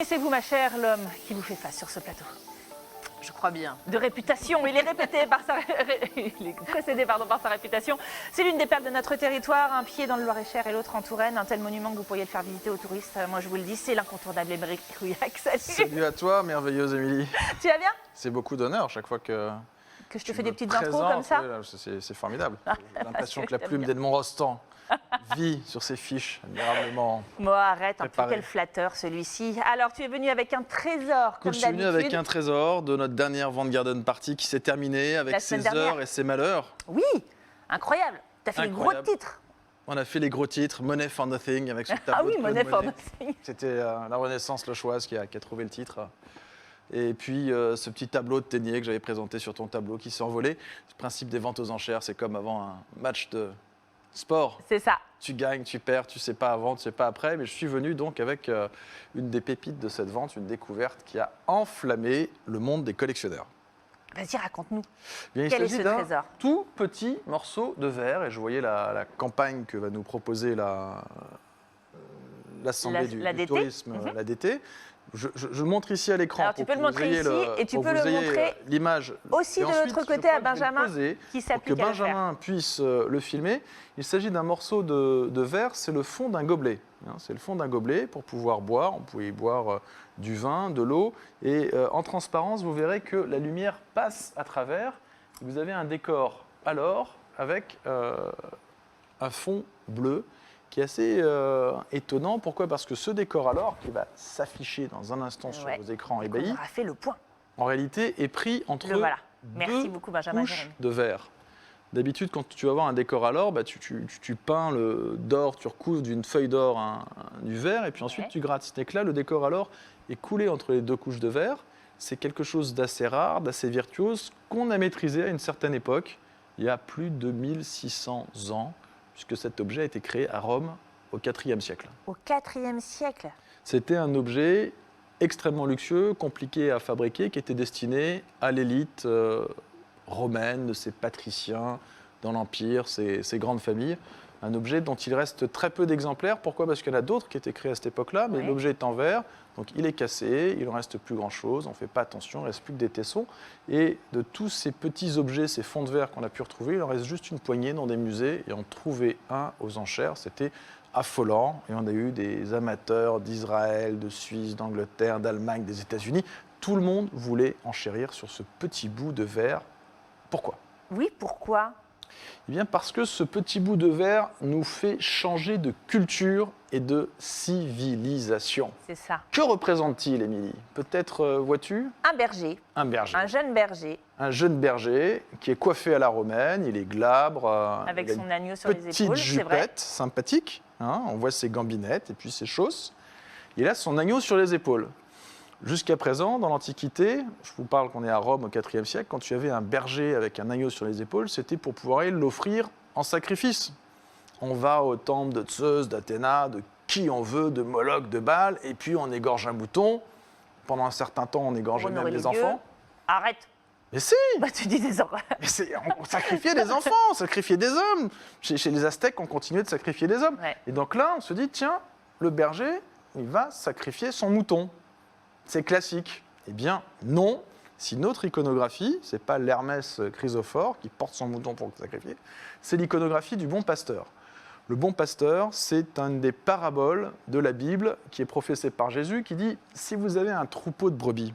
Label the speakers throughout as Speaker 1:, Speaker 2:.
Speaker 1: Et c'est vous, ma chère, l'homme qui vous fait face sur ce plateau.
Speaker 2: Je crois bien.
Speaker 1: De réputation, il est répété par sa... il est précédé par sa réputation. C'est l'une des perles de notre territoire, un pied dans le Loir-et-Cher et l'autre en Touraine, un tel monument que vous pourriez le faire visiter aux touristes. Moi, je vous le dis, c'est l'incontournable Aymeric Rouillac. Salut.
Speaker 3: Salut à toi, merveilleuse Émilie.
Speaker 1: Tu vas bien?
Speaker 3: C'est beaucoup d'honneur chaque fois que
Speaker 1: je te
Speaker 3: tu
Speaker 1: fais des
Speaker 3: me
Speaker 1: petites intros comme ça.
Speaker 3: C'est formidable. J'ai l'impression que la plume d'Edmond Rostand vit sur ses fiches admirablement.
Speaker 1: Bon, arrête, un peu
Speaker 3: préparé.
Speaker 1: quel flatteur celui-ci. Alors, tu es venu avec un trésor,
Speaker 3: Écoute,
Speaker 1: comme
Speaker 3: je suis venu
Speaker 1: d'habitude.
Speaker 3: avec un trésor de notre dernière Vent Garden Party qui s'est terminée
Speaker 1: La
Speaker 3: avec
Speaker 1: semaine
Speaker 3: ses heures
Speaker 1: dernière.
Speaker 3: et ses malheurs.
Speaker 1: Oui, incroyable. Tu as fait les gros
Speaker 3: Incroyable.
Speaker 1: titres.
Speaker 3: On a fait les gros titres, Money for Nothing avec ce tableau
Speaker 1: Ah oui,
Speaker 3: de Claude
Speaker 1: Money for
Speaker 3: Monet.
Speaker 1: Nothing.
Speaker 3: C'était la Renaissance Lochoise qui a trouvé le titre. Et puis ce petit tableau de Ténier que j'avais présenté sur ton tableau qui s'est envolé. Le principe des ventes aux enchères, c'est comme avant un match de sport.
Speaker 1: C'est ça.
Speaker 3: Tu gagnes, tu perds, tu sais pas avant, tu sais pas après. Mais je suis venu donc avec une des pépites de cette vente, une découverte qui a enflammé le monde des collectionneurs.
Speaker 1: Vas-y, raconte-nous.
Speaker 3: Bien, il
Speaker 1: Quel est
Speaker 3: s'agit
Speaker 1: ce
Speaker 3: d'un
Speaker 1: trésor?
Speaker 3: tout petit morceau de verre. Et je voyais la campagne que va nous proposer l'Assemblée du
Speaker 1: l'ADT.
Speaker 3: tourisme, l'ADT. Je montre ici à l'écran.
Speaker 1: Alors, tu
Speaker 3: pour
Speaker 1: peux
Speaker 3: que
Speaker 1: le
Speaker 3: vous
Speaker 1: montrer
Speaker 3: ayez
Speaker 1: ici et tu
Speaker 3: pour
Speaker 1: peux
Speaker 3: vous
Speaker 1: le
Speaker 3: ayez,
Speaker 1: montrer
Speaker 3: l'image.
Speaker 1: aussi
Speaker 3: Et
Speaker 1: de
Speaker 3: ensuite,
Speaker 1: l'autre
Speaker 3: je
Speaker 1: côté
Speaker 3: crois
Speaker 1: à
Speaker 3: que je vais le
Speaker 1: Benjamin,
Speaker 3: poser
Speaker 1: qui
Speaker 3: pour que
Speaker 1: s'applique à l'affaire.
Speaker 3: Benjamin puisse le filmer. Il s'agit d'un morceau de verre, c'est le fond d'un gobelet. Hein, c'est le fond d'un gobelet pour pouvoir boire. On pouvait y boire du vin, de l'eau. Et en transparence, vous verrez que la lumière passe à travers. Vous avez un décor alors avec un fond bleu qui est assez étonnant. Pourquoi? Parce que ce décor alors, qui va s'afficher dans un instant sur
Speaker 1: Ouais.
Speaker 3: vos écrans
Speaker 1: On
Speaker 3: ébahis,
Speaker 1: aura fait le point.
Speaker 3: en réalité est pris entre
Speaker 1: Le voilà.
Speaker 3: deux
Speaker 1: Merci beaucoup, Benjamin
Speaker 3: couches
Speaker 1: Jérémy.
Speaker 3: de verre. D'habitude, quand tu vas voir un décor à l'or, bah, tu peins d'or, tu recouvres d'une feuille d'or du verre, et puis ensuite
Speaker 1: Ouais.
Speaker 3: tu grattes. Ce n'est que là, le décor à l'or est coulé entre les deux couches de verre. C'est quelque chose d'assez rare, d'assez virtuose, qu'on a maîtrisé à une certaine époque, il y a plus de 1600 ans, puisque cet objet a été créé à Rome au IVe siècle.
Speaker 1: Au IVe siècle.
Speaker 3: C'était un objet extrêmement luxueux, compliqué à fabriquer, qui était destiné à l'élite romaine, de ces patriciens dans l'Empire, ces grandes familles. Un objet dont il reste très peu d'exemplaires. Pourquoi? Parce qu'il y en a d'autres qui étaient créés à cette époque-là, mais
Speaker 1: Ouais.
Speaker 3: l'objet est en verre, donc il est cassé, il ne reste plus grand-chose, on ne fait pas attention, il ne reste plus que des tessons. Et de tous ces petits objets, ces fonds de verre qu'on a pu retrouver, il en reste juste une poignée dans des musées, et en trouver un aux enchères, c'était affolant. Et on a eu des amateurs d'Israël, de Suisse, d'Angleterre, d'Allemagne, des États-Unis. Tout le monde voulait enchérir sur ce petit bout de verre. Pourquoi?
Speaker 1: Oui, pourquoi?
Speaker 3: Eh bien parce que ce petit bout de verre nous fait changer de culture et de civilisation.
Speaker 1: C'est ça.
Speaker 3: Que représente-t-il, Émilie? Peut-être vois-tu
Speaker 1: Un berger,
Speaker 3: un berger.
Speaker 1: un jeune berger,
Speaker 3: Un jeune berger qui est coiffé à la romaine, il est glabre.
Speaker 1: avec
Speaker 3: il a
Speaker 1: son
Speaker 3: une
Speaker 1: agneau sur les
Speaker 3: petite
Speaker 1: épaules, c'est vrai.
Speaker 3: jupette sympathique. Hein, on voit ses gambinettes et puis ses chausses. Il a son agneau sur les épaules. Jusqu'à présent, dans l'Antiquité, je vous parle qu'on est à Rome au IVe siècle, quand tu avais un berger avec un agneau sur les épaules, c'était pour pouvoir aller l'offrir en sacrifice. On va au temple de Zeus, d'Athéna, de qui on veut, de Moloch, de Baal, et puis on égorge un mouton. Pendant un certain temps, on égorgeait même
Speaker 1: Honorer
Speaker 3: les
Speaker 1: les
Speaker 3: enfants.
Speaker 1: dieux. Arrête.
Speaker 3: Mais si,
Speaker 1: Bah, tu dis des horreurs.
Speaker 3: mais on sacrifiait des enfants, on sacrifiait des hommes. Chez les Aztèques, on continuait de sacrifier des hommes.
Speaker 1: Ouais.
Speaker 3: Et donc là, on se dit, tiens, le berger, il va sacrifier son mouton. C'est classique. Eh bien, non. Si notre iconographie, ce n'est pas l'Hermès chrysophore qui porte son mouton pour le sacrifier, c'est l'iconographie du bon pasteur. Le bon pasteur, c'est une des paraboles de la Bible qui est professée par Jésus, qui dit, si vous avez un troupeau de brebis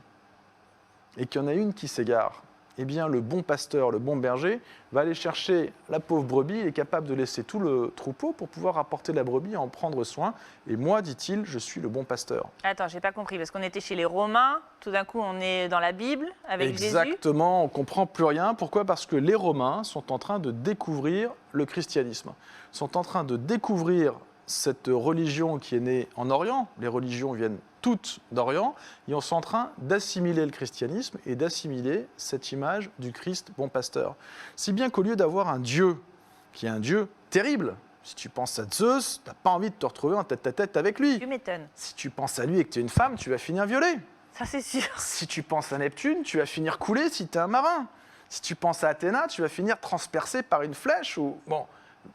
Speaker 3: et qu'il y en a une qui s'égare, eh bien, le bon pasteur, le bon berger, va aller chercher la pauvre brebis, il est capable de laisser tout le troupeau pour pouvoir apporter la brebis et en prendre soin. Et moi, dit-il, je suis le bon pasteur.
Speaker 1: Attends, j'ai pas compris, parce qu'on était chez les Romains, tout d'un coup on est dans la Bible avec Jésus.
Speaker 3: Exactement, on ne comprend plus rien. Pourquoi? Parce que les Romains sont en train de découvrir le christianisme, sont en train de découvrir cette religion qui est née en Orient. Les religions viennent toutes d'Orient, et on est en train d'assimiler le christianisme et d'assimiler cette image du Christ bon pasteur. Si bien qu'au lieu d'avoir un Dieu qui est un Dieu terrible, si tu penses à Zeus, tu n'as pas envie de te retrouver en tête-à-tête avec lui.
Speaker 1: Tu m'étonnes.
Speaker 3: Si tu penses à lui et que tu es une femme, tu vas finir violée.
Speaker 1: Ça, c'est sûr.
Speaker 3: Si tu penses à Neptune, tu vas finir coulé si tu es un marin. Si tu penses à Athéna, tu vas finir transpercé par une flèche. Bon,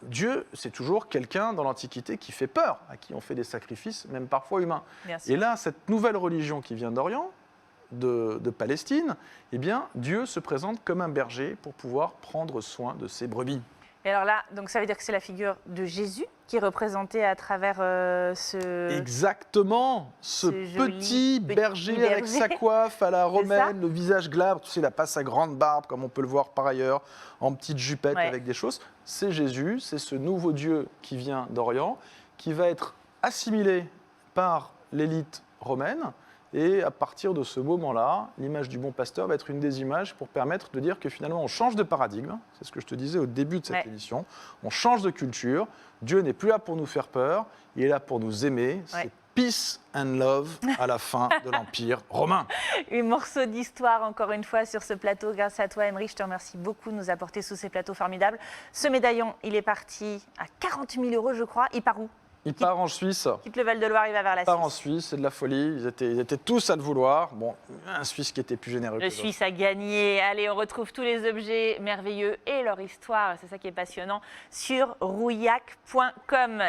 Speaker 3: Dieu, c'est toujours quelqu'un dans l'Antiquité qui fait peur, à qui on fait des sacrifices, même parfois humains.
Speaker 1: Bien sûr.
Speaker 3: Et là, cette nouvelle religion qui vient d'Orient, de Palestine, eh bien, Dieu se présente comme un berger pour pouvoir prendre soin de ses brebis.
Speaker 1: Et alors là, donc ça veut dire que c'est la figure de Jésus qui est représentée à travers ce...
Speaker 3: Exactement, ce
Speaker 1: joli
Speaker 3: petit berger avec
Speaker 1: berger.
Speaker 3: sa coiffe à la
Speaker 1: ça.
Speaker 3: romaine, le visage glabre, tu sais, il n'a pas sa grande barbe comme on peut le voir par ailleurs, en petite jupette
Speaker 1: Ouais.
Speaker 3: avec des choses. C'est Jésus, c'est ce nouveau Dieu qui vient d'Orient, qui va être assimilé par l'élite romaine. Et à partir de ce moment-là, l'image du bon pasteur va être une des images pour permettre de dire que finalement on change de paradigme. C'est ce que je te disais au début de cette
Speaker 1: Ouais.
Speaker 3: émission. On change de culture. Dieu n'est plus là pour nous faire peur, il est là pour nous aimer.
Speaker 1: Ouais.
Speaker 3: C'est peace and love à la fin de l'Empire romain.
Speaker 1: Un morceau d'histoire, encore une fois, sur ce plateau. Grâce à toi, Emery, je te remercie beaucoup de nous apporter sous ces plateaux formidables. Ce médaillon, il est parti à 40 000 €, je crois. Il part où?
Speaker 3: Il part en Suisse.
Speaker 1: Quitte le Val-de-Loire, il va vers la
Speaker 3: Il part en
Speaker 1: Suisse.
Speaker 3: Suisse, c'est de la folie. Ils étaient tous à le vouloir. Bon, un Suisse qui était plus généreux que
Speaker 1: Le
Speaker 3: d'autres.
Speaker 1: Suisse a gagné. Allez, on retrouve tous les objets merveilleux et leur histoire, c'est ça qui est passionnant, sur rouillac.com.